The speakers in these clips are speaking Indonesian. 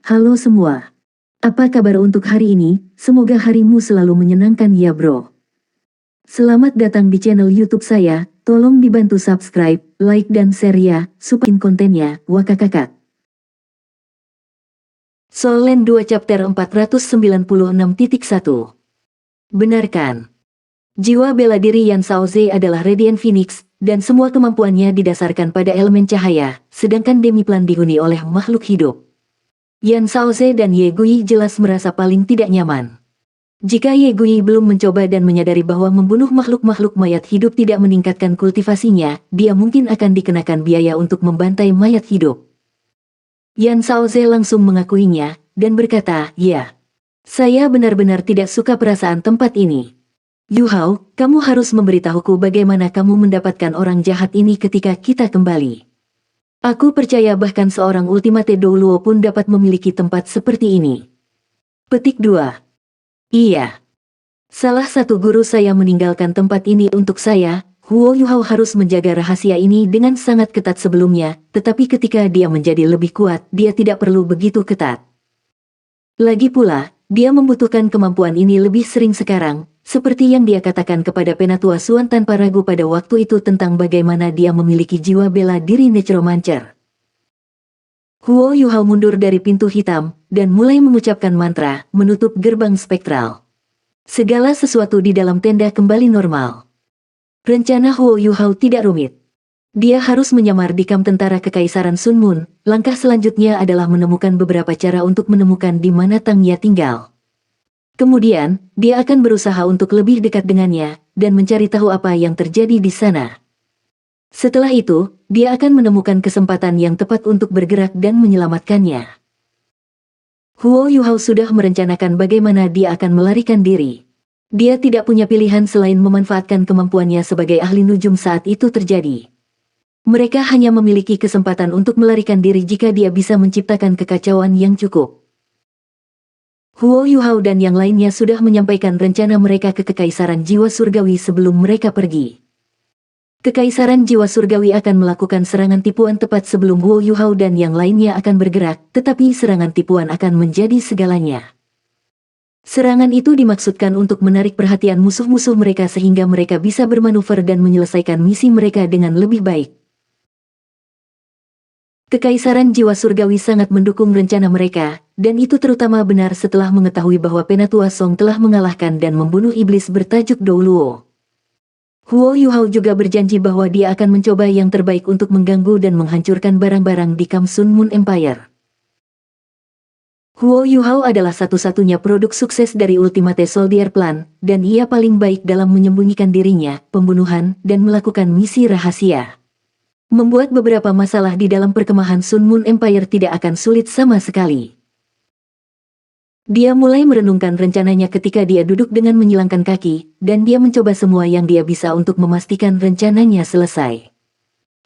Halo semua. Apa kabar untuk hari ini? Semoga harimu selalu menyenangkan ya bro. Selamat datang di channel YouTube saya. Tolong dibantu subscribe, like dan share ya, supaya kontennya wakakakak. Soul Land 2 Chapter 496.1. Benarkan. Jiwa bela diri Yan Shaoze adalah Radiant Phoenix, dan semua kemampuannya didasarkan pada elemen cahaya, sedangkan Demiplan dihuni oleh makhluk hidup. Yan Shaoze dan Ye Gui jelas merasa paling tidak nyaman. Jika Ye Gui belum mencoba dan menyadari bahwa membunuh makhluk-makhluk mayat hidup tidak meningkatkan kultivasinya, dia mungkin akan dikenakan biaya untuk membantai mayat hidup. Yan Shaoze langsung mengakuinya, dan berkata, ya. Saya benar-benar tidak suka perasaan tempat ini. Yu Hao, kamu harus memberitahuku bagaimana kamu mendapatkan orang jahat ini ketika kita kembali. Aku percaya bahkan seorang Ultimate Douluo pun dapat memiliki tempat seperti ini. Petik 2. Iya. Salah satu guru saya meninggalkan tempat ini untuk saya. Huo Yuhao harus menjaga rahasia ini dengan sangat ketat sebelumnya, tetapi ketika dia menjadi lebih kuat, dia tidak perlu begitu ketat. Lagi pula, dia membutuhkan kemampuan ini lebih sering sekarang, seperti yang dia katakan kepada Penatua Suan tanpa ragu pada waktu itu tentang bagaimana dia memiliki jiwa bela diri necromancer. Huo Yuhao mundur dari pintu hitam, dan mulai mengucapkan mantra, menutup gerbang spektral. Segala sesuatu di dalam tenda kembali normal. Rencana Huo Yuhao tidak rumit. Dia harus menyamar di kamp tentara Kekaisaran Sun Moon. Langkah selanjutnya adalah menemukan beberapa cara untuk menemukan di mana Tang Ya tinggal. Kemudian, dia akan berusaha untuk lebih dekat dengannya, dan mencari tahu apa yang terjadi di sana. Setelah itu, dia akan menemukan kesempatan yang tepat untuk bergerak dan menyelamatkannya. Huo Yuhao sudah merencanakan bagaimana dia akan melarikan diri. Dia tidak punya pilihan selain memanfaatkan kemampuannya sebagai ahli nujum saat itu terjadi. Mereka hanya memiliki kesempatan untuk melarikan diri jika dia bisa menciptakan kekacauan yang cukup. Huo Yuhao dan yang lainnya sudah menyampaikan rencana mereka ke Kekaisaran Jiwa Surgawi sebelum mereka pergi. Kekaisaran Jiwa Surgawi akan melakukan serangan tipuan tepat sebelum Huo Yuhao dan yang lainnya akan bergerak, tetapi serangan tipuan akan menjadi segalanya. Serangan itu dimaksudkan untuk menarik perhatian musuh-musuh mereka sehingga mereka bisa bermanuver dan menyelesaikan misi mereka dengan lebih baik. Kekaisaran Jiwa Surgawi sangat mendukung rencana mereka, dan itu terutama benar setelah mengetahui bahwa Penatua Song telah mengalahkan dan membunuh iblis bertajuk Douluo. Huo Yuhao juga berjanji bahwa dia akan mencoba yang terbaik untuk mengganggu dan menghancurkan barang-barang di kamp Sun Moon Empire. Huo Yuhao adalah satu-satunya produk sukses dari Ultimate Soldier Plan, dan ia paling baik dalam menyembunyikan dirinya, pembunuhan, dan melakukan misi rahasia. Membuat beberapa masalah di dalam perkemahan Sun Moon Empire tidak akan sulit sama sekali. Dia mulai merenungkan rencananya ketika dia duduk dengan menyilangkan kaki, dan dia mencoba semua yang dia bisa untuk memastikan rencananya selesai.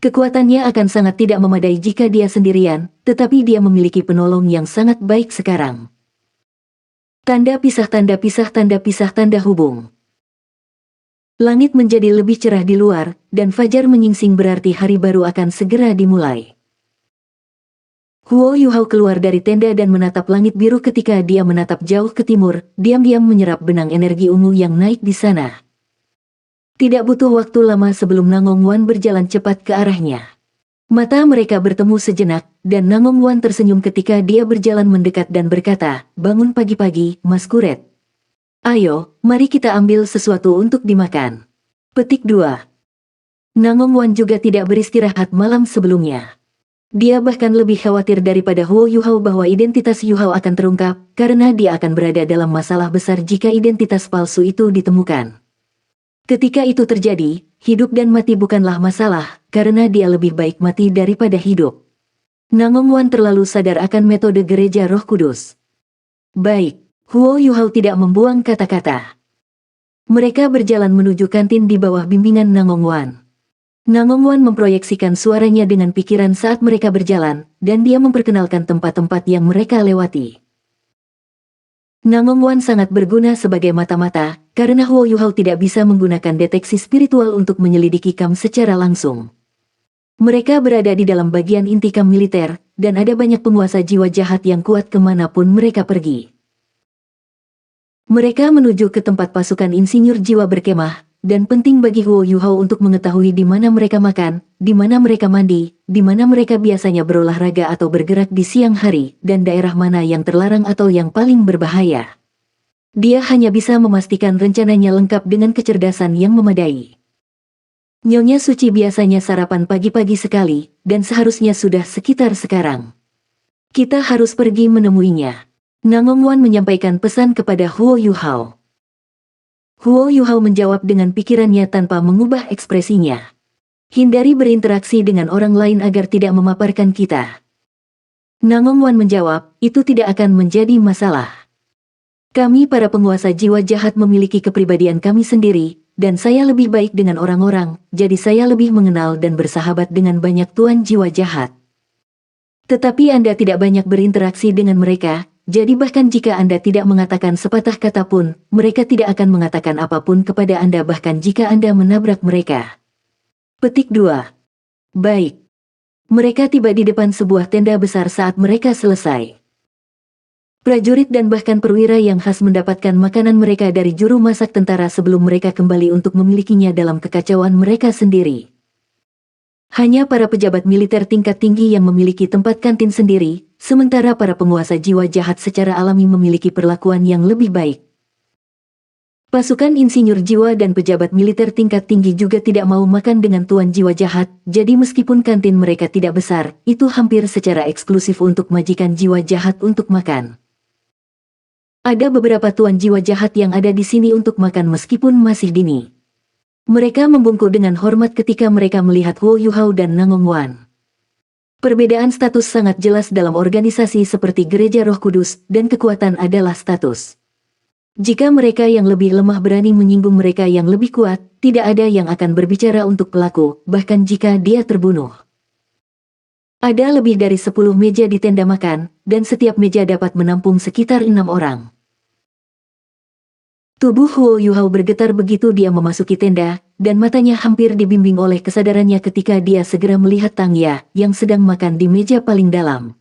Kekuatannya akan sangat tidak memadai jika dia sendirian, tetapi dia memiliki penolong yang sangat baik sekarang. Tanda pisah tanda pisah tanda pisah tanda hubung. Langit menjadi lebih cerah di luar, dan fajar menyingsing berarti hari baru akan segera dimulai. Huo Yuhao keluar dari tenda dan menatap langit biru ketika dia menatap jauh ke timur, diam-diam menyerap benang energi ungu yang naik di sana. Tidak butuh waktu lama sebelum Nangong Wan berjalan cepat ke arahnya. Mata mereka bertemu sejenak, dan Nangong Wan tersenyum ketika dia berjalan mendekat dan berkata, "Bangun pagi-pagi, Mas Kuret. Ayo, mari kita ambil sesuatu untuk dimakan." Petik 2. Nangong Wan juga tidak beristirahat malam sebelumnya. Dia bahkan lebih khawatir daripada Huo Yuhao bahwa identitas Yuhao akan terungkap, karena dia akan berada dalam masalah besar jika identitas palsu itu ditemukan. Ketika itu terjadi, hidup dan mati bukanlah masalah, karena dia lebih baik mati daripada hidup. Nangong Wan terlalu sadar akan metode gereja Roh Kudus. Baik, Huo Yuhao tidak membuang kata-kata. Mereka berjalan menuju kantin di bawah bimbingan Nangong Wan. Nangong Wan memproyeksikan suaranya dengan pikiran saat mereka berjalan, dan dia memperkenalkan tempat-tempat yang mereka lewati. Nangong Wan sangat berguna sebagai mata-mata, karena Huo Yuhao tidak bisa menggunakan deteksi spiritual untuk menyelidiki kamp secara langsung. Mereka berada di dalam bagian inti kamp militer, dan ada banyak penguasa jiwa jahat yang kuat kemanapun mereka pergi. Mereka menuju ke tempat pasukan insinyur jiwa berkemah, dan penting bagi Huo Yuhao untuk mengetahui di mana mereka makan, di mana mereka mandi, di mana mereka biasanya berolahraga atau bergerak di siang hari, dan daerah mana yang terlarang atau yang paling berbahaya. Dia hanya bisa memastikan rencananya lengkap dengan kecerdasan yang memadai. Nyonya Suci biasanya sarapan pagi-pagi sekali, dan seharusnya sudah sekitar sekarang. Kita harus pergi menemuinya. Nangong Wan menyampaikan pesan kepada Huo Yuhao. Huo Yuhao menjawab dengan pikirannya tanpa mengubah ekspresinya. Hindari berinteraksi dengan orang lain agar tidak memaparkan kita. Nangong Wan menjawab, itu tidak akan menjadi masalah. Kami para penguasa jiwa jahat memiliki kepribadian kami sendiri, dan saya lebih baik dengan orang-orang, jadi saya lebih mengenal dan bersahabat dengan banyak tuan jiwa jahat. Tetapi Anda tidak banyak berinteraksi dengan mereka, jadi bahkan jika Anda tidak mengatakan sepatah kata pun, mereka tidak akan mengatakan apapun kepada Anda bahkan jika Anda menabrak mereka. Petik 2. Baik. Mereka tiba di depan sebuah tenda besar saat mereka selesai. Prajurit dan bahkan perwira yang khas mendapatkan makanan mereka dari juru masak tentara sebelum mereka kembali untuk memilikinya dalam kekacauan mereka sendiri. Hanya para pejabat militer tingkat tinggi yang memiliki tempat kantin sendiri, sementara para penguasa jiwa jahat secara alami memiliki perlakuan yang lebih baik. Pasukan insinyur jiwa dan pejabat militer tingkat tinggi juga tidak mau makan dengan tuan jiwa jahat, jadi meskipun kantin mereka tidak besar, itu hampir secara eksklusif untuk majikan jiwa jahat untuk makan. Ada beberapa tuan jiwa jahat yang ada di sini untuk makan meskipun masih dini. Mereka membungkuk dengan hormat ketika mereka melihat Huo Yuhao dan Nangong Wan. Perbedaan status sangat jelas dalam organisasi seperti Gereja Roh Kudus, dan kekuatan adalah status. Jika mereka yang lebih lemah berani menyinggung mereka yang lebih kuat, tidak ada yang akan berbicara untuk pelaku, bahkan jika dia terbunuh. Ada lebih dari 10 meja di tenda makan, dan setiap meja dapat menampung sekitar 6 orang. Tubuh Huo Yuhao bergetar begitu dia memasuki tenda, dan matanya hampir dibimbing oleh kesadarannya ketika dia segera melihat Tang Ya, yang sedang makan di meja paling dalam.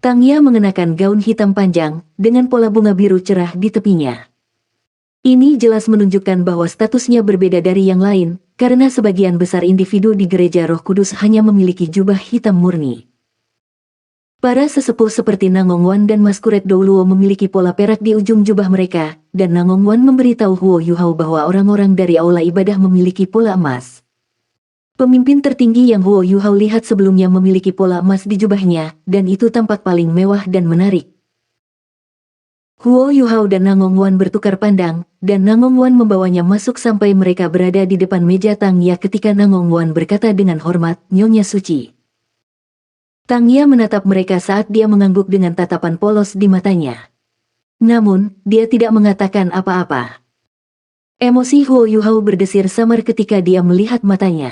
Tang Ya mengenakan gaun hitam panjang, dengan pola bunga biru cerah di tepinya. Ini jelas menunjukkan bahwa statusnya berbeda dari yang lain, karena sebagian besar individu di Gereja Roh Kudus hanya memiliki jubah hitam murni. Para sesepuh seperti Nangong Wan dan Maskuret Douluo memiliki pola perak di ujung jubah mereka, dan Nangong Wan memberitahu Huo Yuhao bahwa orang-orang dari aula ibadah memiliki pola emas. Pemimpin tertinggi yang Huo Yuhao lihat sebelumnya memiliki pola emas di jubahnya, dan itu tampak paling mewah dan menarik. Huo Yuhao dan Nangong Wan bertukar pandang, dan Nangong Wan membawanya masuk sampai mereka berada di depan meja Tang Ya ketika Nangong Wan berkata dengan hormat, "Nyonya Suci." Tang Ya menatap mereka saat dia mengangguk dengan tatapan polos di matanya. Namun, dia tidak mengatakan apa-apa. Emosi Huo Yuhao berdesir samar ketika dia melihat matanya.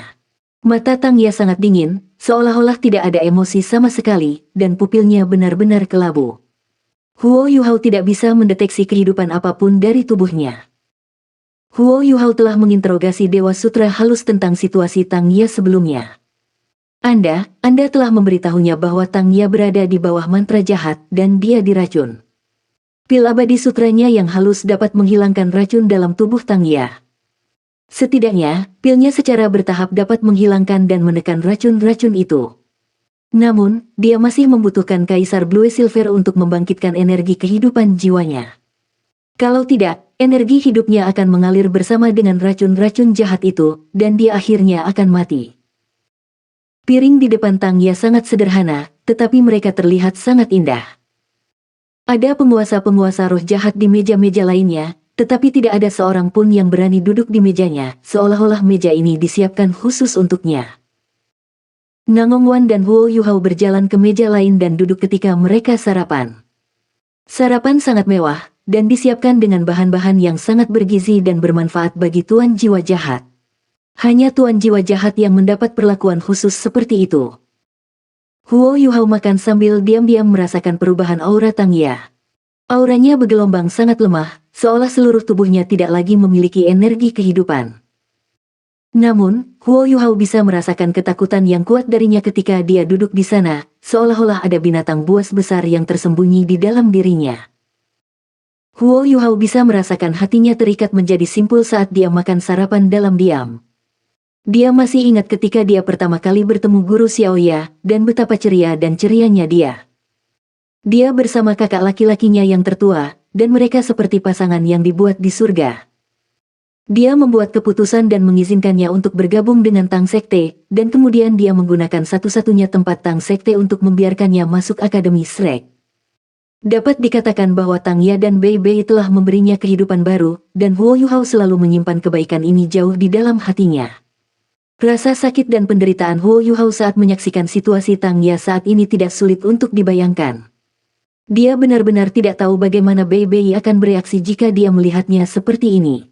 Mata Tang Ya sangat dingin, seolah-olah tidak ada emosi sama sekali, dan pupilnya benar-benar kelabu. Huo Yuhao tidak bisa mendeteksi kehidupan apapun dari tubuhnya. Huo Yuhao telah menginterogasi Dewa Sutra halus tentang situasi Tang Ya sebelumnya. Anda telah memberitahunya bahwa Tang Ya berada di bawah mantra jahat dan dia diracun. Pil abadi sutranya yang halus dapat menghilangkan racun dalam tubuh Tang Ya. Setidaknya, pilnya secara bertahap dapat menghilangkan dan menekan racun-racun itu. Namun, dia masih membutuhkan Kaisar Blue Silver untuk membangkitkan energi kehidupan jiwanya. Kalau tidak, energi hidupnya akan mengalir bersama dengan racun-racun jahat itu, dan dia akhirnya akan mati. Piring di depan Tang Ya sangat sederhana, tetapi mereka terlihat sangat indah. Ada penguasa-penguasa roh jahat di meja-meja lainnya, tetapi tidak ada seorang pun yang berani duduk di mejanya, seolah-olah meja ini disiapkan khusus untuknya. Nangong Wan dan Huo Yuhao berjalan ke meja lain dan duduk ketika mereka sarapan. Sarapan sangat mewah, dan disiapkan dengan bahan-bahan yang sangat bergizi dan bermanfaat bagi tuan jiwa jahat. Hanya tuan jiwa jahat yang mendapat perlakuan khusus seperti itu. Huo Yuhao makan sambil diam-diam merasakan perubahan aura Tang Ya. Auranya bergelombang sangat lemah, seolah seluruh tubuhnya tidak lagi memiliki energi kehidupan. Namun, Huo Yuhao bisa merasakan ketakutan yang kuat darinya ketika dia duduk di sana, seolah-olah ada binatang buas besar yang tersembunyi di dalam dirinya. Huo Yuhao bisa merasakan hatinya terikat menjadi simpul saat dia makan sarapan dalam diam. Dia masih ingat ketika dia pertama kali bertemu Guru Xiaoya, dan betapa ceria dan cerianya dia. Dia bersama kakak laki-lakinya yang tertua, dan mereka seperti pasangan yang dibuat di surga. Dia membuat keputusan dan mengizinkannya untuk bergabung dengan Tang Sekte, dan kemudian dia menggunakan satu-satunya tempat Tang Sekte untuk membiarkannya masuk Akademi Shrek. Dapat dikatakan bahwa Tang Ya dan Bei Bei telah memberinya kehidupan baru, dan Huo Yuhao selalu menyimpan kebaikan ini jauh di dalam hatinya. Rasa sakit dan penderitaan Huo Yuhao saat menyaksikan situasi Tang Ya saat ini tidak sulit untuk dibayangkan. Dia benar-benar tidak tahu bagaimana Bei Bei akan bereaksi jika dia melihatnya seperti ini.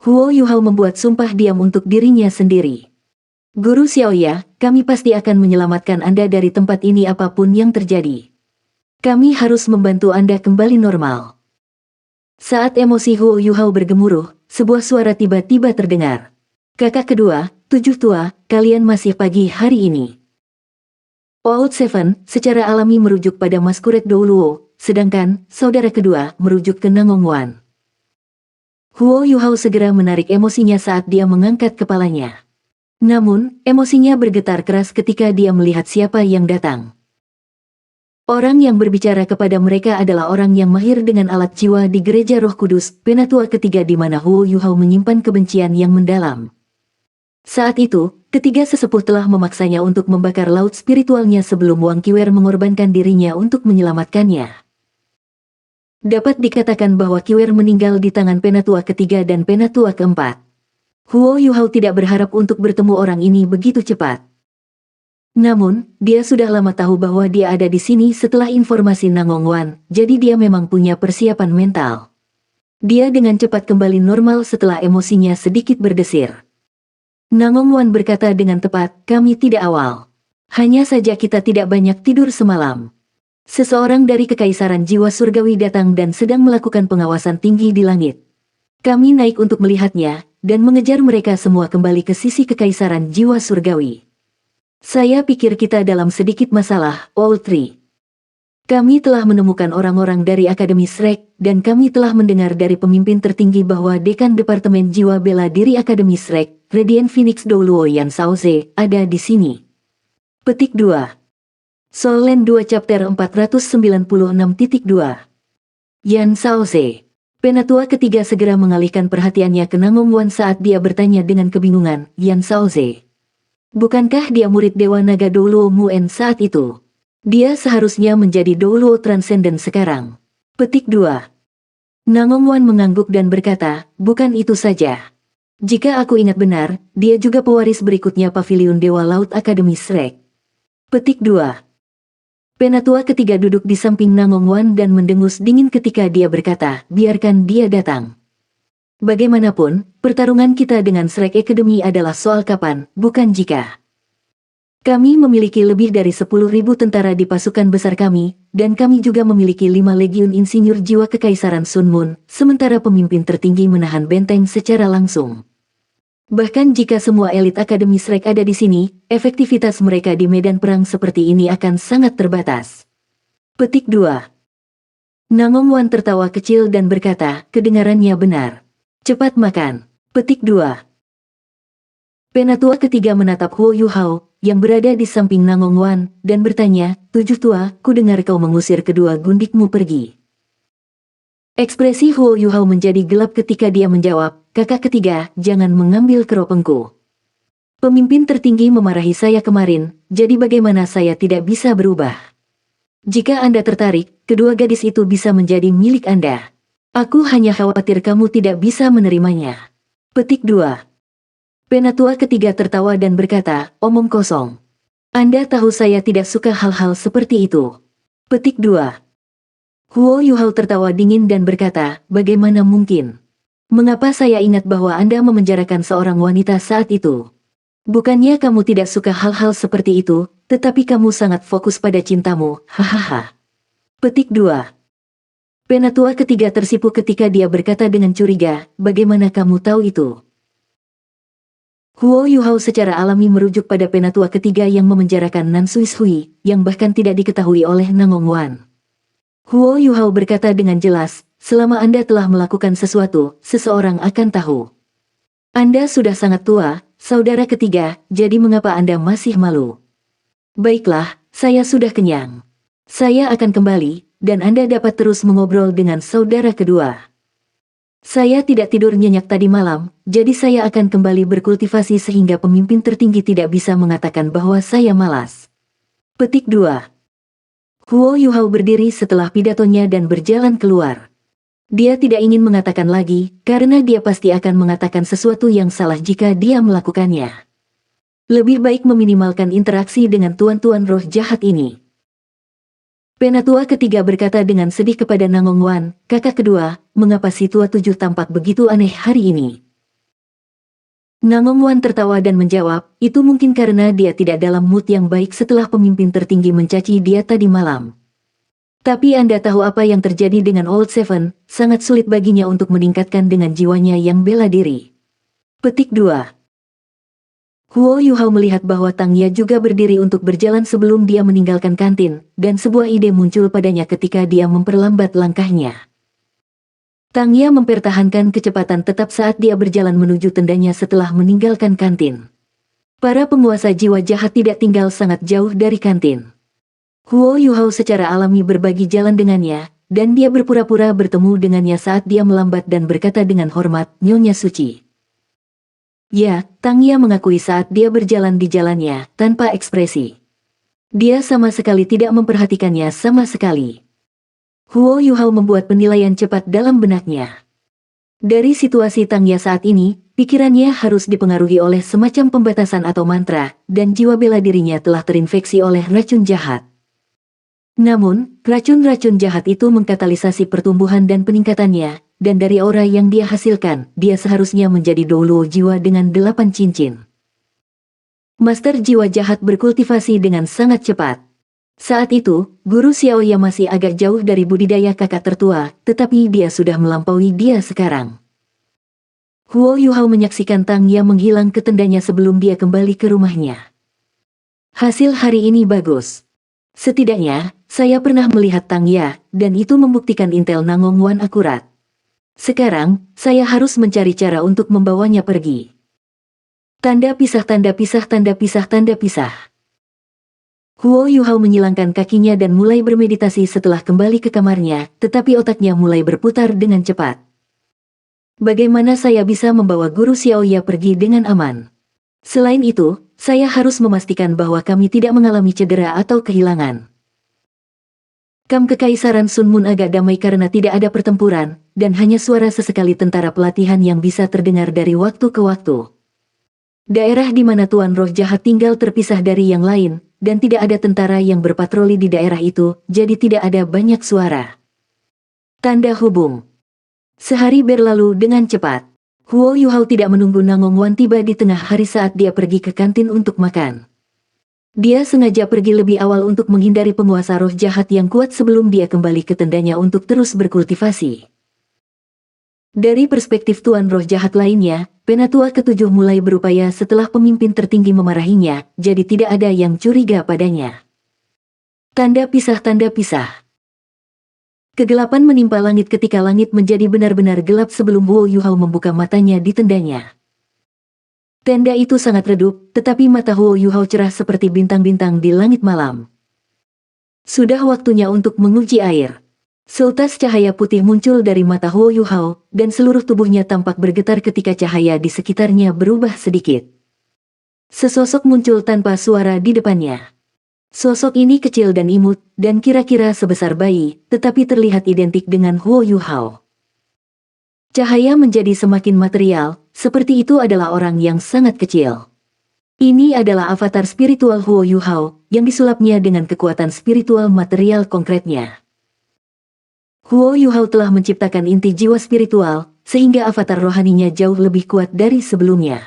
Huo Yuhao membuat sumpah diam untuk dirinya sendiri. Guru Xiaoya, kami pasti akan menyelamatkan Anda dari tempat ini apapun yang terjadi. Kami harus membantu Anda kembali normal. Saat emosi Huo Yuhao bergemuruh, sebuah suara tiba-tiba terdengar. Kakak kedua, tujuh tua, kalian masih pagi hari ini. Old Seven secara alami merujuk pada Masquerade Douluo, sedangkan saudara kedua merujuk ke Nangong Wan. Huo Yuhao segera menarik emosinya saat dia mengangkat kepalanya. Namun, emosinya bergetar keras ketika dia melihat siapa yang datang. Orang yang berbicara kepada mereka adalah orang yang mahir dengan alat jiwa di Gereja Roh Kudus, Penatua ketiga di mana Huo Yuhao menyimpan kebencian yang mendalam. Saat itu, ketiga sesepuh telah memaksanya untuk membakar laut spiritualnya sebelum Wang Qiwer mengorbankan dirinya untuk menyelamatkannya. Dapat dikatakan bahwa Qiwer meninggal di tangan Penatua ketiga dan Penatua keempat. Huo Yuhao tidak berharap untuk bertemu orang ini begitu cepat. Namun, dia sudah lama tahu bahwa dia ada di sini setelah informasi Nangong Wan, jadi dia memang punya persiapan mental. Dia dengan cepat kembali normal setelah emosinya sedikit berdesir. Nangong Wan berkata dengan tepat, kami tidak awal. Hanya saja kita tidak banyak tidur semalam. Seseorang dari Kekaisaran Jiwa Surgawi datang dan sedang melakukan pengawasan tinggi di langit. Kami naik untuk melihatnya, dan mengejar mereka semua kembali ke sisi Kekaisaran Jiwa Surgawi. Saya pikir kita dalam sedikit masalah, Old Tree. Kami telah menemukan orang-orang dari Akademi Shrek, dan kami telah mendengar dari pemimpin tertinggi bahwa Dekan Departemen Jiwa Bela Diri Akademi Shrek, Radiant Phoenix Douluo Yan Shaoze, ada di sini. Petik 2. Soul Land 2 Chapter 496.2 Yan Shaoze. Penatua ketiga segera mengalihkan perhatiannya ke Nangong Wan saat dia bertanya dengan kebingungan, Yan Shaoze. Bukankah dia murid Dewa Naga Douluo Muen saat itu? Dia seharusnya menjadi Douluo Transcendent sekarang. Petik 2. Nangong Wan mengangguk dan berkata, bukan itu saja. Jika aku ingat benar, dia juga pewaris berikutnya Pavilion Dewa Laut Akademi Shrek. Petik 2. Penatua ketiga duduk di samping Nangong Wan dan mendengus dingin ketika dia berkata, biarkan dia datang. Bagaimanapun, pertarungan kita dengan Shrek Academy adalah soal kapan, bukan jika. Kami memiliki lebih dari 10.000 tentara di pasukan besar kami, dan kami juga memiliki 5 legiun insinyur jiwa Kekaisaran Sun Moon, sementara pemimpin tertinggi menahan benteng secara langsung. Bahkan jika semua elit Akademi Shrek ada di sini, efektivitas mereka di medan perang seperti ini akan sangat terbatas. Petik 2. Nangong Wan tertawa kecil dan berkata, kedengarannya benar. Cepat makan. Petik 2. Penatua ketiga menatap Huo Yuhao, yang berada di samping Nangong Wan, dan bertanya, tujuh tua, ku dengar kau mengusir kedua gundikmu pergi. Ekspresi Huo Yuhao menjadi gelap ketika dia menjawab, kakak ketiga, jangan mengambil keropengku. Pemimpin tertinggi memarahi saya kemarin, jadi bagaimana saya tidak bisa berubah? Jika Anda tertarik, kedua gadis itu bisa menjadi milik Anda. Aku hanya khawatir kamu tidak bisa menerimanya. Petik 2. Penatua ketiga tertawa dan berkata, omong kosong. Anda tahu saya tidak suka hal-hal seperti itu. Petik 2. Huo Yuhao tertawa dingin dan berkata, bagaimana mungkin? Mengapa saya ingat bahwa Anda memenjarakan seorang wanita saat itu? Bukannya kamu tidak suka hal-hal seperti itu, tetapi kamu sangat fokus pada cintamu, hahaha. Petik 2. Penatua ketiga tersipu ketika dia berkata dengan curiga, bagaimana kamu tahu itu? Huo Yuhao secara alami merujuk pada penatua ketiga yang memenjarakan Nan Suis Hui, yang bahkan tidak diketahui oleh Nangong Wan. Huo Yuhao berkata dengan jelas, selama Anda telah melakukan sesuatu, seseorang akan tahu. Anda sudah sangat tua, saudara ketiga, jadi mengapa Anda masih malu? Baiklah, saya sudah kenyang. Saya akan kembali, dan Anda dapat terus mengobrol dengan saudara kedua. Saya tidak tidur nyenyak tadi malam, jadi saya akan kembali berkultivasi sehingga pemimpin tertinggi tidak bisa mengatakan bahwa saya malas. Petik 2. Huo Yuhao berdiri setelah pidatonya dan berjalan keluar. Dia tidak ingin mengatakan lagi, karena dia pasti akan mengatakan sesuatu yang salah jika dia melakukannya. Lebih baik meminimalkan interaksi dengan tuan-tuan roh jahat ini. Penatua ketiga berkata dengan sedih kepada Nangong Wan, kakak kedua, mengapa si tua tujuh tampak begitu aneh hari ini? Nangong Wan tertawa dan menjawab, itu mungkin karena dia tidak dalam mood yang baik setelah pemimpin tertinggi mencaci dia tadi malam. Tapi Anda tahu apa yang terjadi dengan Old Seven, sangat sulit baginya untuk meningkatkan dengan jiwanya yang bela diri. Petik 2. Huo Yuhao melihat bahwa Tang Ya juga berdiri untuk berjalan sebelum dia meninggalkan kantin, dan sebuah ide muncul padanya ketika dia memperlambat langkahnya. Tang Ya mempertahankan kecepatan tetap saat dia berjalan menuju tendanya setelah meninggalkan kantin. Para penguasa jiwa jahat tidak tinggal sangat jauh dari kantin. Huo Yuhao secara alami berbagi jalan dengannya, dan dia berpura-pura bertemu dengannya saat dia melambat dan berkata dengan hormat, Nyonya Suci. Ya, Tang Ya mengakui saat dia berjalan di jalannya, tanpa ekspresi. Dia sama sekali tidak memperhatikannya sama sekali. Huo Yuhao membuat penilaian cepat dalam benaknya. Dari situasi Tang Ya saat ini, pikirannya harus dipengaruhi oleh semacam pembatasan atau mantra, dan jiwa bela dirinya telah terinfeksi oleh racun jahat. Namun, racun-racun jahat itu mengkatalisasi pertumbuhan dan peningkatannya, dan dari aura yang dia hasilkan, dia seharusnya menjadi Douluo jiwa dengan 8 cincin. Master jiwa jahat berkultivasi dengan sangat cepat. Saat itu, Guru Xiaoya masih agak jauh dari budidaya kakak tertua, tetapi dia sudah melampaui dia sekarang. Huo Yuhao menyaksikan Tang Ya menghilang ke tendanya sebelum dia kembali ke rumahnya. Hasil hari ini bagus. Setidaknya, saya pernah melihat Tang Ya, dan itu membuktikan intel Nangong Wan akurat. Sekarang, saya harus mencari cara untuk membawanya pergi. Tanda pisah, tanda pisah, tanda pisah, tanda pisah. Huo Yuhao menyilangkan kakinya dan mulai bermeditasi setelah kembali ke kamarnya, tetapi otaknya mulai berputar dengan cepat. Bagaimana saya bisa membawa Guru Xiaoya pergi dengan aman? Selain itu, saya harus memastikan bahwa kami tidak mengalami cedera atau kehilangan. Kam Kekaisaran Sun Moon agak damai karena tidak ada pertempuran, dan hanya suara sesekali tentara pelatihan yang bisa terdengar dari waktu ke waktu. Daerah di mana Tuan Roh Jahat tinggal terpisah dari yang lain, dan tidak ada tentara yang berpatroli di daerah itu, jadi tidak ada banyak suara. Tanda hubung. Sehari berlalu dengan cepat. Huo Yuhao tidak menunggu Nangong Wan tiba di tengah hari saat dia pergi ke kantin untuk makan. Dia sengaja pergi lebih awal untuk menghindari penguasa roh jahat yang kuat sebelum dia kembali ke tendanya untuk terus berkultivasi. Dari perspektif tuan roh jahat lainnya, penatua ketujuh mulai berupaya setelah pemimpin tertinggi memarahinya, jadi tidak ada yang curiga padanya. Tanda pisah, tanda pisah. Kegelapan menimpa langit ketika langit menjadi benar-benar gelap sebelum Huo Yuhao membuka matanya di tendanya. Tenda itu sangat redup, tetapi mata Huo Yuhao cerah seperti bintang-bintang di langit malam. Sudah waktunya untuk menguji air. Seutas cahaya putih muncul dari mata Huo Yuhao, dan seluruh tubuhnya tampak bergetar ketika cahaya di sekitarnya berubah sedikit. Sesosok muncul tanpa suara di depannya. Sosok ini kecil dan imut, dan kira-kira sebesar bayi, tetapi terlihat identik dengan Huo Yuhao. Cahaya menjadi semakin material, seperti itu adalah orang yang sangat kecil. Ini adalah avatar spiritual Huo Yuhao, yang disulapnya dengan kekuatan spiritual material konkretnya. Huo Yuhao telah menciptakan inti jiwa spiritual, sehingga avatar rohaninya jauh lebih kuat dari sebelumnya.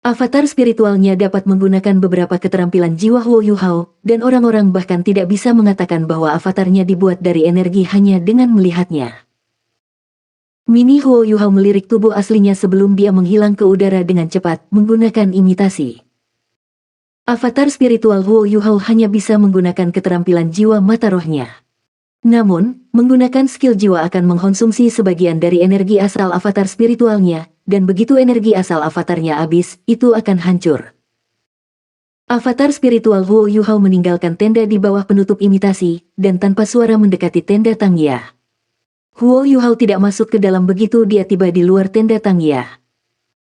Avatar spiritualnya dapat menggunakan beberapa keterampilan jiwa Huo Yuhao, dan orang-orang bahkan tidak bisa mengatakan bahwa avatarnya dibuat dari energi hanya dengan melihatnya. Mini Huo Yuhao melirik tubuh aslinya sebelum dia menghilang ke udara dengan cepat menggunakan imitasi. Avatar spiritual Huo Yuhao hanya bisa menggunakan keterampilan jiwa mata rohnya. Namun, menggunakan skill jiwa akan mengkonsumsi sebagian dari energi asal avatar spiritualnya, dan begitu energi asal avatarnya habis, itu akan hancur. Avatar spiritual Huo Yuhao meninggalkan tenda di bawah penutup imitasi, dan tanpa suara mendekati tenda Tang Ya. Huo Yuhao tidak masuk ke dalam begitu dia tiba di luar tenda Tang Ya.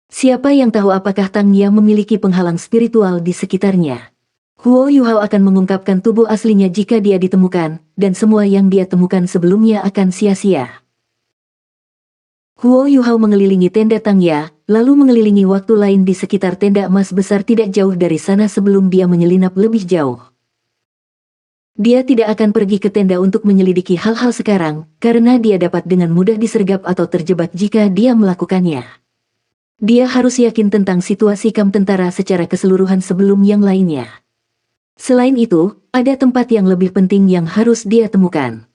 Siapa yang tahu apakah Tang Ya memiliki penghalang spiritual di sekitarnya? Huo Yuhao akan mengungkapkan tubuh aslinya jika dia ditemukan, dan semua yang dia temukan sebelumnya akan sia-sia. Huo Yuhao mengelilingi tenda Tang Ya, lalu mengelilingi waktu lain di sekitar tenda emas besar tidak jauh dari sana sebelum dia menyelinap lebih jauh. Dia tidak akan pergi ke tenda untuk menyelidiki hal-hal sekarang, karena dia dapat dengan mudah disergap atau terjebak jika dia melakukannya. Dia harus yakin tentang situasi kamp tentara secara keseluruhan sebelum yang lainnya. Selain itu, ada tempat yang lebih penting yang harus dia temukan.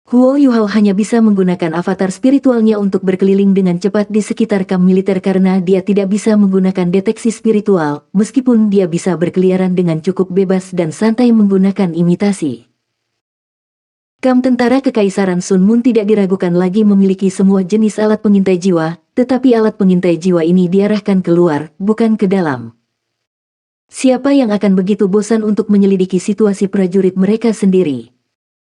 Huo Yuhao hanya bisa menggunakan avatar spiritualnya untuk berkeliling dengan cepat di sekitar kamp militer karena dia tidak bisa menggunakan deteksi spiritual, meskipun dia bisa berkeliaran dengan cukup bebas dan santai menggunakan imitasi. Kamp tentara Kekaisaran Sun Moon tidak diragukan lagi memiliki semua jenis alat pengintai jiwa, tetapi alat pengintai jiwa ini diarahkan keluar, bukan ke dalam. Siapa yang akan begitu bosan untuk menyelidiki situasi prajurit mereka sendiri?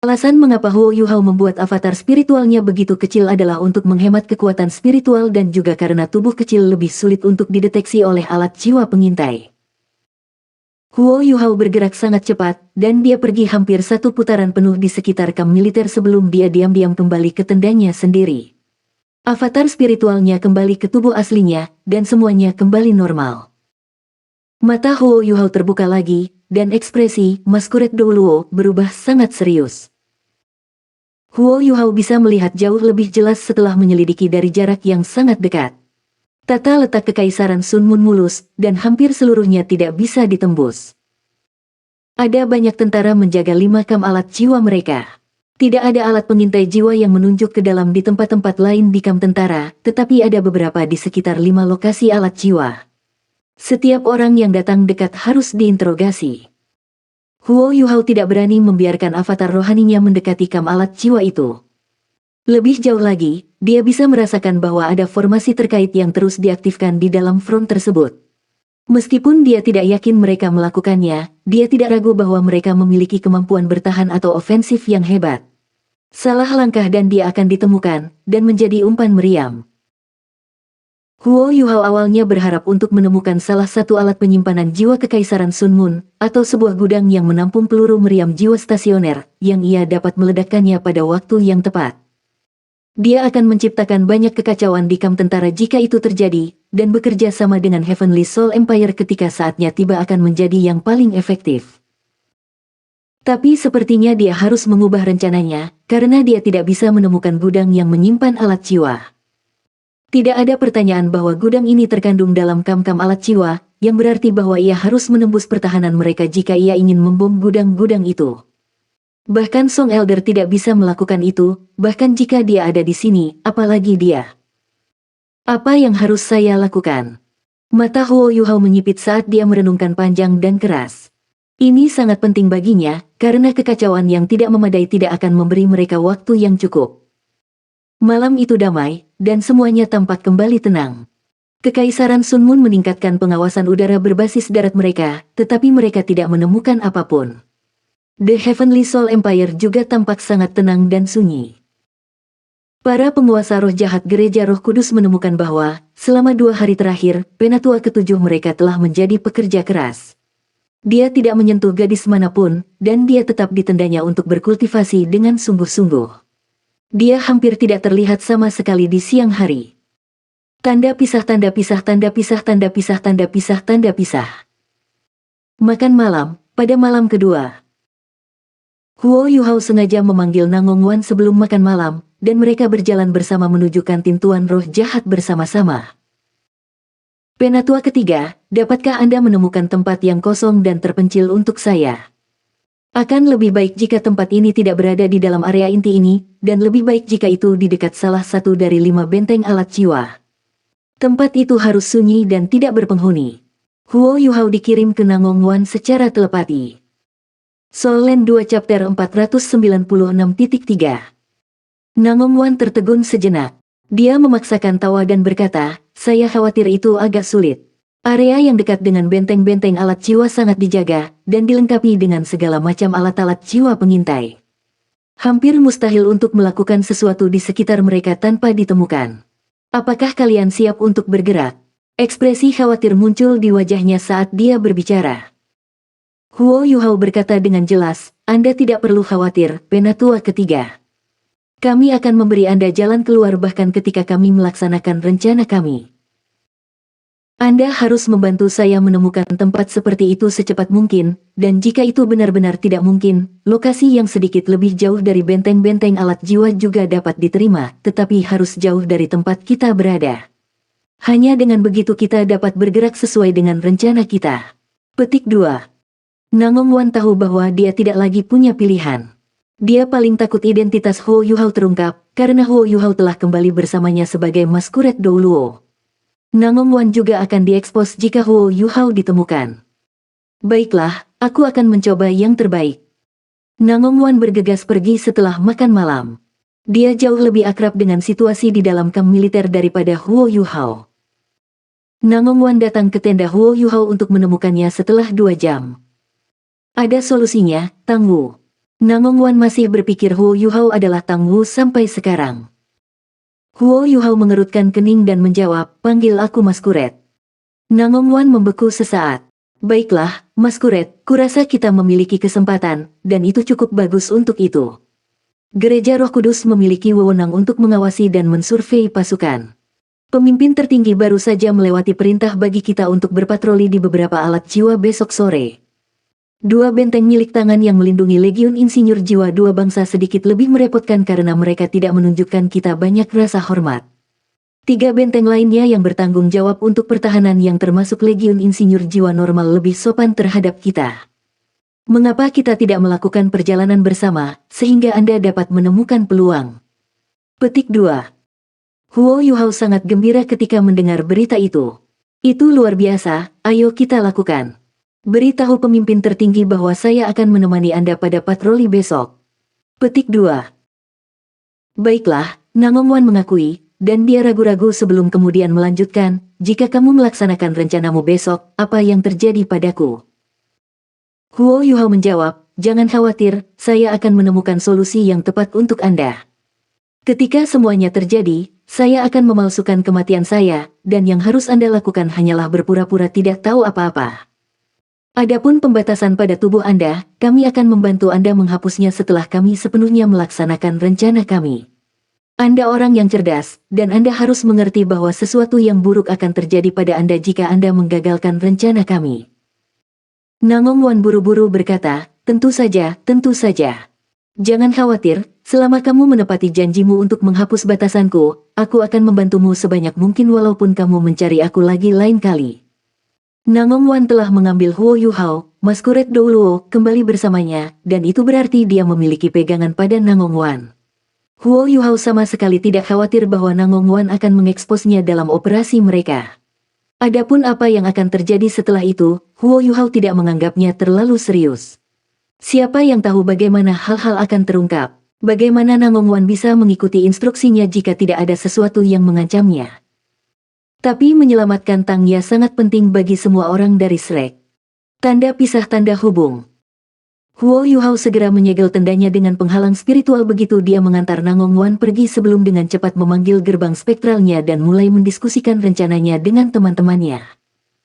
Alasan mengapa Huo Yuhao membuat avatar spiritualnya begitu kecil adalah untuk menghemat kekuatan spiritual dan juga karena tubuh kecil lebih sulit untuk dideteksi oleh alat jiwa pengintai. Huo Yuhao bergerak sangat cepat, dan dia pergi hampir satu putaran penuh di sekitar kamp militer sebelum dia diam-diam kembali ke tendanya sendiri. Avatar spiritualnya kembali ke tubuh aslinya, dan semuanya kembali normal. Mata Huo Yuhao terbuka lagi, dan ekspresi Masquerade Douluo berubah sangat serius. Huo Yuhao bisa melihat jauh lebih jelas setelah menyelidiki dari jarak yang sangat dekat. Tata letak Kekaisaran Sun Moon mulus, dan hampir seluruhnya tidak bisa ditembus. Ada banyak tentara menjaga 5 kamp alat jiwa mereka. Tidak ada alat pengintai jiwa yang menunjuk ke dalam di tempat-tempat lain di kamp tentara, tetapi ada beberapa di sekitar 5 lokasi alat jiwa. Setiap orang yang datang dekat harus diinterogasi. Huo Yuhao tidak berani membiarkan avatar rohaninya mendekati kamp alat jiwa itu. Lebih jauh lagi, dia bisa merasakan bahwa ada formasi terkait yang terus diaktifkan di dalam front tersebut. Meskipun dia tidak yakin mereka melakukannya, dia tidak ragu bahwa mereka memiliki kemampuan bertahan atau ofensif yang hebat. Salah langkah dan dia akan ditemukan, dan menjadi umpan meriam. Huo Yuhao awalnya berharap untuk menemukan salah satu alat penyimpanan jiwa Kekaisaran Sun Moon, atau sebuah gudang yang menampung peluru meriam jiwa stasioner, yang ia dapat meledakkannya pada waktu yang tepat. Dia akan menciptakan banyak kekacauan di kamp tentara jika itu terjadi, dan bekerja sama dengan Heavenly Soul Empire ketika saatnya tiba akan menjadi yang paling efektif. Tapi sepertinya dia harus mengubah rencananya, karena dia tidak bisa menemukan gudang yang menyimpan alat jiwa. Tidak ada pertanyaan bahwa gudang ini terkandung dalam kamp-kamp alat jiwa, yang berarti bahwa ia harus menembus pertahanan mereka jika ia ingin membom gudang-gudang itu. Bahkan Song Elder tidak bisa melakukan itu, bahkan jika dia ada di sini, apalagi dia. Apa yang harus saya lakukan? Mata Huo Yuhao menyipit saat dia merenungkan panjang dan keras. Ini sangat penting baginya, karena kekacauan yang tidak memadai tidak akan memberi mereka waktu yang cukup. Malam itu damai, dan semuanya tampak kembali tenang. Kekaisaran Sun Moon meningkatkan pengawasan udara berbasis darat mereka, tetapi mereka tidak menemukan apapun. The Heavenly Soul Empire juga tampak sangat tenang dan sunyi. Para penguasa roh jahat Gereja Roh Kudus menemukan bahwa, selama 2 hari terakhir, penatua ketujuh mereka telah menjadi pekerja keras. Dia tidak menyentuh gadis manapun, dan dia tetap di tendanya untuk berkultivasi dengan sungguh-sungguh. Dia hampir tidak terlihat sama sekali di siang hari. Tanda pisah, tanda pisah, tanda pisah, tanda pisah, tanda pisah, tanda pisah. Makan malam, pada malam kedua. Huo Yuhao sengaja memanggil Nangong Wan sebelum makan malam, dan mereka berjalan bersama menuju kantin Tuan Roh Jahat bersama-sama. Penatua ketiga, dapatkah Anda menemukan tempat yang kosong dan terpencil untuk saya? Akan lebih baik jika tempat ini tidak berada di dalam area inti ini, dan lebih baik jika itu di dekat salah satu dari 5 benteng alat jiwa. Tempat itu harus sunyi dan tidak berpenghuni. Huo Yuhao dikirim ke Nangong Wan secara telepati. Soul Land 2 Chapter 496.3. Nangong Wan tertegun sejenak. Dia memaksakan tawa dan berkata, saya khawatir itu agak sulit. Area yang dekat dengan benteng-benteng alat jiwa sangat dijaga, dan dilengkapi dengan segala macam alat-alat jiwa pengintai. Hampir mustahil untuk melakukan sesuatu di sekitar mereka tanpa ditemukan. Apakah kalian siap untuk bergerak? Ekspresi khawatir muncul di wajahnya saat dia berbicara. Huo Yuhao berkata dengan jelas, Anda tidak perlu khawatir, penatua ketiga. Kami akan memberi Anda jalan keluar bahkan ketika kami melaksanakan rencana kami. Anda harus membantu saya menemukan tempat seperti itu secepat mungkin, dan jika itu benar-benar tidak mungkin, lokasi yang sedikit lebih jauh dari benteng-benteng alat jiwa juga dapat diterima, tetapi harus jauh dari tempat kita berada. Hanya dengan begitu kita dapat bergerak sesuai dengan rencana kita. Petik 2. Nangong Wan tahu bahwa dia tidak lagi punya pilihan. Dia paling takut identitas Huo Yuhao terungkap, karena Huo Yuhao telah kembali bersamanya sebagai Masquerade Douluo. Nangong Wan juga akan diekspos jika Huo Yuhao ditemukan. Baiklah, aku akan mencoba yang terbaik. Nangong Wan bergegas pergi setelah makan malam. Dia jauh lebih akrab dengan situasi di dalam kamp militer daripada Huo Yuhao. Nangong Wan datang ke tenda Huo Yuhao untuk menemukannya setelah 2 jam. Ada solusinya, Tang Wu. Nangong Wan masih berpikir Huo Yuhao adalah Tang Wu sampai sekarang. Huo Yuhao mengerutkan kening dan menjawab, panggil aku Masquerade. Nangong Wan membeku sesaat. Baiklah, Masquerade, kurasa kita memiliki kesempatan, dan itu cukup bagus untuk itu. Gereja Roh Kudus memiliki wewenang untuk mengawasi dan mensurvei pasukan. Pemimpin tertinggi baru saja melewati perintah bagi kita untuk berpatroli di beberapa alat jiwa besok sore. 2 benteng milik tangan yang melindungi Legiun Insinyur Jiwa 2 bangsa sedikit lebih merepotkan karena mereka tidak menunjukkan kita banyak rasa hormat. 3 benteng lainnya yang bertanggung jawab untuk pertahanan yang termasuk Legiun Insinyur Jiwa normal lebih sopan terhadap kita. Mengapa kita tidak melakukan perjalanan bersama, sehingga Anda dapat menemukan peluang? Petik 2. Huo Yuhao sangat gembira ketika mendengar berita itu. Itu luar biasa, ayo kita lakukan. Beritahu pemimpin tertinggi bahwa saya akan menemani Anda pada patroli besok. Petik 2. Baiklah, Nangong Wan mengakui, dan dia ragu-ragu sebelum kemudian melanjutkan, jika kamu melaksanakan rencanamu besok, apa yang terjadi padaku? Huo Yuhao menjawab, jangan khawatir, saya akan menemukan solusi yang tepat untuk Anda. Ketika semuanya terjadi, saya akan memalsukan kematian saya, dan yang harus Anda lakukan hanyalah berpura-pura tidak tahu apa-apa. Adapun pembatasan pada tubuh Anda, kami akan membantu Anda menghapusnya setelah kami sepenuhnya melaksanakan rencana kami. Anda orang yang cerdas, dan Anda harus mengerti bahwa sesuatu yang buruk akan terjadi pada Anda jika Anda menggagalkan rencana kami. Nangong Wan buru-buru berkata, tentu saja, tentu saja. Jangan khawatir, selama kamu menepati janjimu untuk menghapus batasanku, aku akan membantumu sebanyak mungkin walaupun kamu mencari aku lagi lain kali. Nangong Wan telah mengambil Huo Yuhao, Masquerade Douluo, kembali bersamanya, dan itu berarti dia memiliki pegangan pada Nangong Wan. Huo Yuhao sama sekali tidak khawatir bahwa Nangong Wan akan mengeksposnya dalam operasi mereka. Adapun apa yang akan terjadi setelah itu, Huo Yuhao tidak menganggapnya terlalu serius. Siapa yang tahu bagaimana hal-hal akan terungkap? Bagaimana Nangong Wan bisa mengikuti instruksinya jika tidak ada sesuatu yang mengancamnya? Tapi menyelamatkan Tang Ya sangat penting bagi semua orang dari Shrek. Tanda pisah tanda hubung. Huo Yuhao segera menyegel tendanya dengan penghalang spiritual begitu dia mengantar Nangong Wan pergi sebelum dengan cepat memanggil gerbang spektralnya dan mulai mendiskusikan rencananya dengan teman-temannya.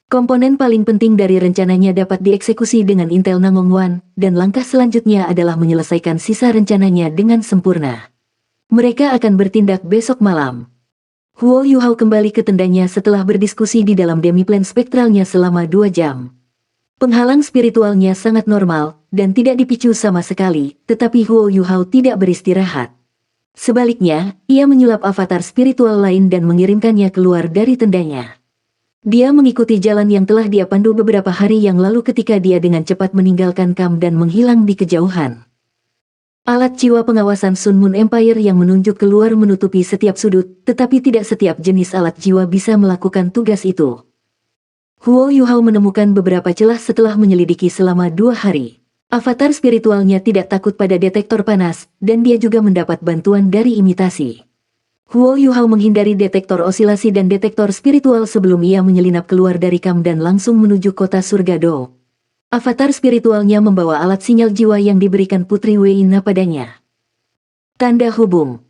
Komponen paling penting dari rencananya dapat dieksekusi dengan intel Nangong Wan, dan langkah selanjutnya adalah menyelesaikan sisa rencananya dengan sempurna. Mereka akan bertindak besok malam. Huo Yuhao kembali ke tendanya setelah berdiskusi di dalam demiplan spektralnya selama 2 jam. Penghalang spiritualnya sangat normal, dan tidak dipicu sama sekali, tetapi Huo Yuhao tidak beristirahat. Sebaliknya, ia menyulap avatar spiritual lain dan mengirimkannya keluar dari tendanya. Dia mengikuti jalan yang telah dia pandu beberapa hari yang lalu ketika dia dengan cepat meninggalkan kamp dan menghilang di kejauhan. Alat jiwa pengawasan Sun Moon Empire yang menunjuk keluar menutupi setiap sudut, tetapi tidak setiap jenis alat jiwa bisa melakukan tugas itu. Huo Yuhao menemukan beberapa celah setelah menyelidiki selama 2 hari. Avatar spiritualnya tidak takut pada detektor panas, dan dia juga mendapat bantuan dari imitasi. Huo Yuhao menghindari detektor osilasi dan detektor spiritual sebelum ia menyelinap keluar dari kamp dan langsung menuju kota surga Do. Avatar spiritualnya membawa alat sinyal jiwa yang diberikan Putri Weina padanya. Tanda hubung.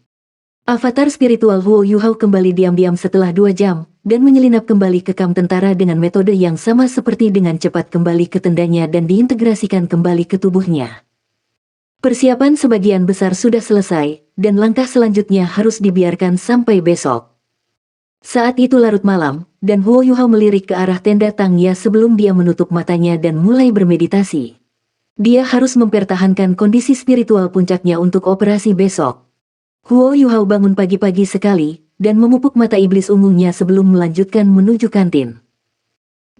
Avatar spiritual Huo Yuhao kembali diam-diam setelah 2 jam, dan menyelinap kembali ke kamp tentara dengan metode yang sama seperti dengan cepat kembali ke tendanya dan diintegrasikan kembali ke tubuhnya. Persiapan sebagian besar sudah selesai, dan langkah selanjutnya harus dibiarkan sampai besok. Saat itu larut malam, dan Huo Yuhao melirik ke arah tenda Tangya sebelum dia menutup matanya dan mulai bermeditasi. Dia harus mempertahankan kondisi spiritual puncaknya untuk operasi besok. Huo Yuhao bangun pagi-pagi sekali, dan memupuk mata iblis ungunya sebelum melanjutkan menuju kantin.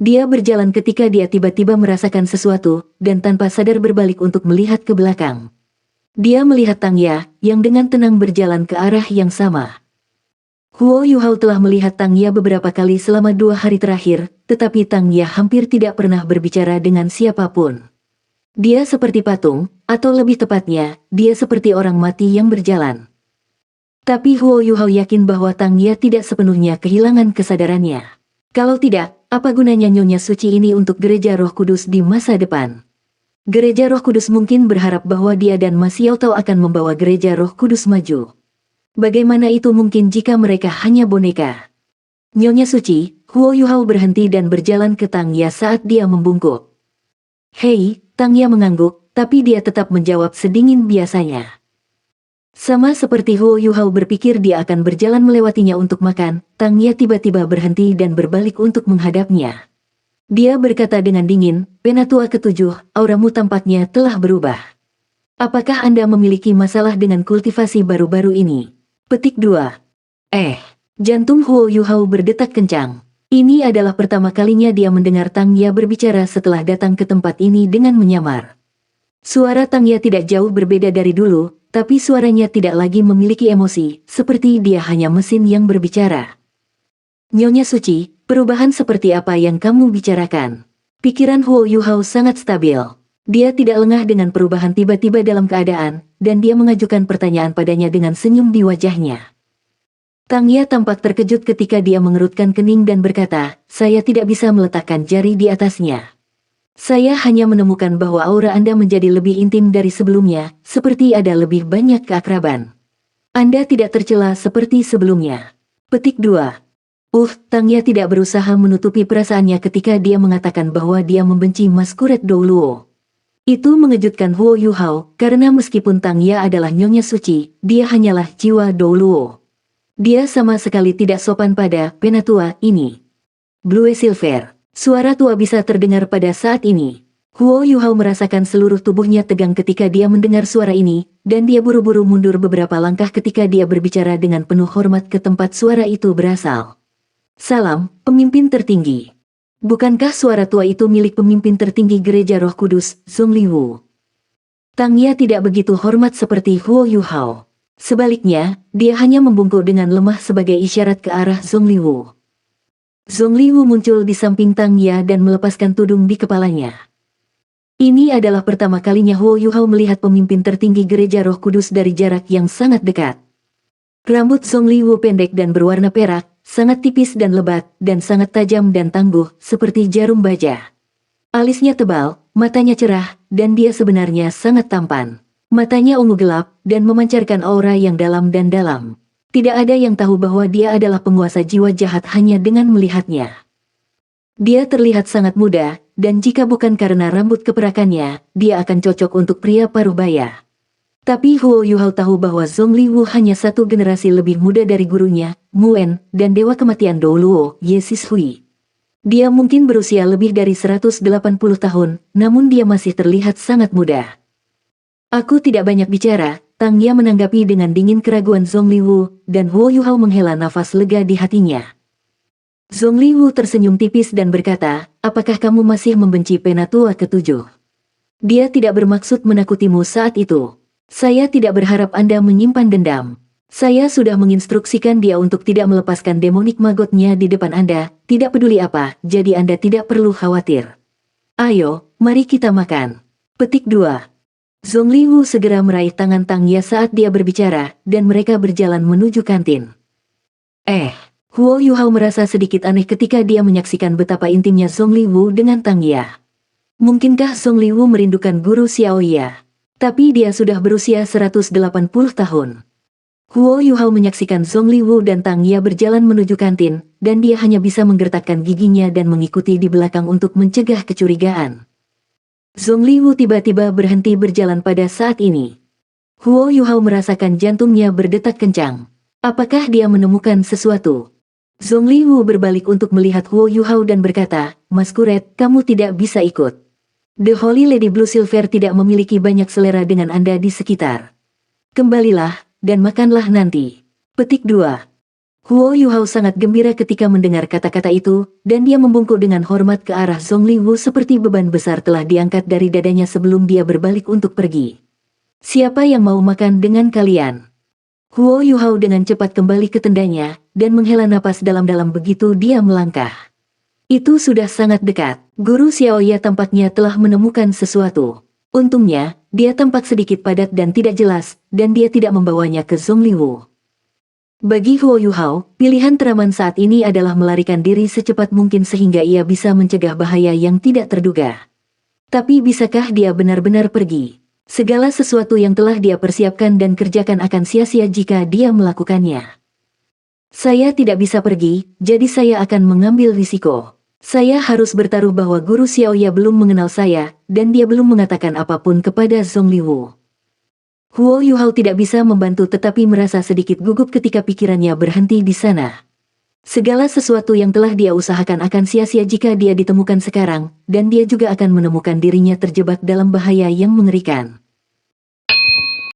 Dia berjalan ketika dia tiba-tiba merasakan sesuatu, dan tanpa sadar berbalik untuk melihat ke belakang. Dia melihat Tangya, yang dengan tenang berjalan ke arah yang sama. Huo Yuhao telah melihat Tangya beberapa kali selama 2 hari terakhir, tetapi Tangya hampir tidak pernah berbicara dengan siapapun. Dia seperti patung, atau lebih tepatnya, dia seperti orang mati yang berjalan. Tapi Huo Yuhao yakin bahwa Tangya tidak sepenuhnya kehilangan kesadarannya. Kalau tidak, apa gunanya Nyonya Suci ini untuk Gereja Roh Kudus di masa depan? Gereja Roh Kudus mungkin berharap bahwa dia dan Mas Xiao Tao akan membawa Gereja Roh Kudus maju. Bagaimana itu mungkin jika mereka hanya boneka? Nyonya Suci, Huo Yuhao berhenti dan berjalan ke Tangya saat dia membungkuk. Hei, Tangya mengangguk, tapi dia tetap menjawab sedingin biasanya. Sama seperti Huo Yuhao berpikir dia akan berjalan melewatinya untuk makan, Tangya tiba-tiba berhenti dan berbalik untuk menghadapnya. Dia berkata dengan dingin, "Penatua ke-7, auramu tampaknya telah berubah. Apakah Anda memiliki masalah dengan kultivasi baru-baru ini?" Petik 2. Jantung Huo Yuhao berdetak kencang. Ini adalah pertama kalinya dia mendengar Tangya berbicara setelah datang ke tempat ini dengan menyamar. Suara Tangya tidak jauh berbeda dari dulu, tapi suaranya tidak lagi memiliki emosi, seperti dia hanya mesin yang berbicara. Nyonya Suci, perubahan seperti apa yang kamu bicarakan? Pikiran Huo Yuhao sangat stabil. Dia tidak lengah dengan perubahan tiba-tiba dalam keadaan, dan dia mengajukan pertanyaan padanya dengan senyum di wajahnya. Tangya tampak terkejut ketika dia mengerutkan kening dan berkata, "Saya tidak bisa meletakkan jari di atasnya. Saya hanya menemukan bahwa aura Anda menjadi lebih intim dari sebelumnya, seperti ada lebih banyak keakraban. Anda tidak tercela seperti sebelumnya." Petik 2. Tangya tidak berusaha menutupi perasaannya ketika dia mengatakan bahwa dia membenci Masquerade Douluo. Itu mengejutkan Huo Yuhao, karena meskipun Tangya adalah Nyonya Suci, dia hanyalah jiwa Douluo. Dia sama sekali tidak sopan pada penatua ini. Blue Silver. Suara tua bisa terdengar pada saat ini. Huo Yuhao merasakan seluruh tubuhnya tegang ketika dia mendengar suara ini, dan dia buru-buru mundur beberapa langkah ketika dia berbicara dengan penuh hormat ke tempat suara itu berasal. "Salam, pemimpin tertinggi. Bukankah suara tua itu milik pemimpin tertinggi Gereja Roh Kudus, Zhongliwu?" Tangya tidak begitu hormat seperti Huo Yuhao. Sebaliknya, dia hanya membungkuk dengan lemah sebagai isyarat ke arah Zhongliwu. Zhongliwu muncul di samping Tangya dan melepaskan tudung di kepalanya. Ini adalah pertama kalinya Huo Yuhao melihat pemimpin tertinggi Gereja Roh Kudus dari jarak yang sangat dekat. Rambut Zhongliwu pendek dan berwarna perak, sangat tipis dan lebat, dan sangat tajam dan tangguh, seperti jarum baja. Alisnya tebal, matanya cerah, dan dia sebenarnya sangat tampan. Matanya ungu gelap, dan memancarkan aura yang dalam dan dalam. Tidak ada yang tahu bahwa dia adalah penguasa jiwa jahat hanya dengan melihatnya. Dia terlihat sangat muda, dan jika bukan karena rambut keperakannya, dia akan cocok untuk pria paruh baya. Tapi Huo Yuhao tahu bahwa Zhongliwu hanya satu generasi lebih muda dari gurunya, Muen, dan Dewa Kematian Douluo, Ye Sishui. Dia mungkin berusia lebih dari 180 tahun, namun dia masih terlihat sangat muda. "Aku tidak banyak bicara," Tangya menanggapi dengan dingin keraguan Zhongliwu, dan Huo Yuhao menghela nafas lega di hatinya. Zhongli tersenyum tipis dan berkata, apakah kamu masih membenci Penatua ketujuh? Dia tidak bermaksud menakutimu saat itu. Saya tidak berharap Anda menyimpan dendam. Saya sudah menginstruksikan dia untuk tidak melepaskan demonik magotnya di depan Anda, tidak peduli apa, jadi Anda tidak perlu khawatir. Ayo, mari kita makan. Petik 2. Zhongli segera meraih tangan Tang Ya saat dia berbicara, dan mereka berjalan menuju kantin. Huo Yuhao merasa sedikit aneh ketika dia menyaksikan betapa intimnya Zhongli dengan Tang Ya. Mungkinkah Zhongli merindukan guru Xiao Ya? Tapi dia sudah berusia 180 tahun. Huo Yuhao menyaksikan Zhongli dan Tang Ya berjalan menuju kantin, dan dia hanya bisa menggertakkan giginya dan mengikuti di belakang untuk mencegah kecurigaan. Zhongli tiba-tiba berhenti berjalan pada saat ini. Huo Yuhao merasakan jantungnya berdetak kencang. Apakah dia menemukan sesuatu? Zhongli berbalik untuk melihat Huo Yuhao dan berkata, Mas Kuret, kamu tidak bisa ikut. The Holy Lady Blue Silver tidak memiliki banyak selera dengan Anda di sekitar. Kembalilah, dan makanlah nanti. Petik 2. Huo Yuhao sangat gembira ketika mendengar kata-kata itu, dan dia membungkuk dengan hormat ke arah Zhongli seperti beban besar telah diangkat dari dadanya sebelum dia berbalik untuk pergi. Siapa yang mau makan dengan kalian? Huo Yuhao dengan cepat kembali ke tendanya, dan menghela napas dalam-dalam begitu dia melangkah. Itu sudah sangat dekat. Guru Xiao Ya tampaknya telah menemukan sesuatu. Untungnya, dia tampak sedikit padat dan tidak jelas, dan dia tidak membawanya ke Zhongli. Bagi Huo Yuhao, pilihan teraman saat ini adalah melarikan diri secepat mungkin sehingga ia bisa mencegah bahaya yang tidak terduga. Tapi bisakah dia benar-benar pergi? Segala sesuatu yang telah dia persiapkan dan kerjakan akan sia-sia jika dia melakukannya. Saya tidak bisa pergi, jadi saya akan mengambil risiko. Saya harus bertaruh bahwa guru Xiao Ya belum mengenal saya, dan dia belum mengatakan apapun kepada Zhongli. Huo Yuhao tidak bisa membantu tetapi merasa sedikit gugup ketika pikirannya berhenti di sana. Segala sesuatu yang telah dia usahakan akan sia-sia jika dia ditemukan sekarang, dan dia juga akan menemukan dirinya terjebak dalam bahaya yang mengerikan.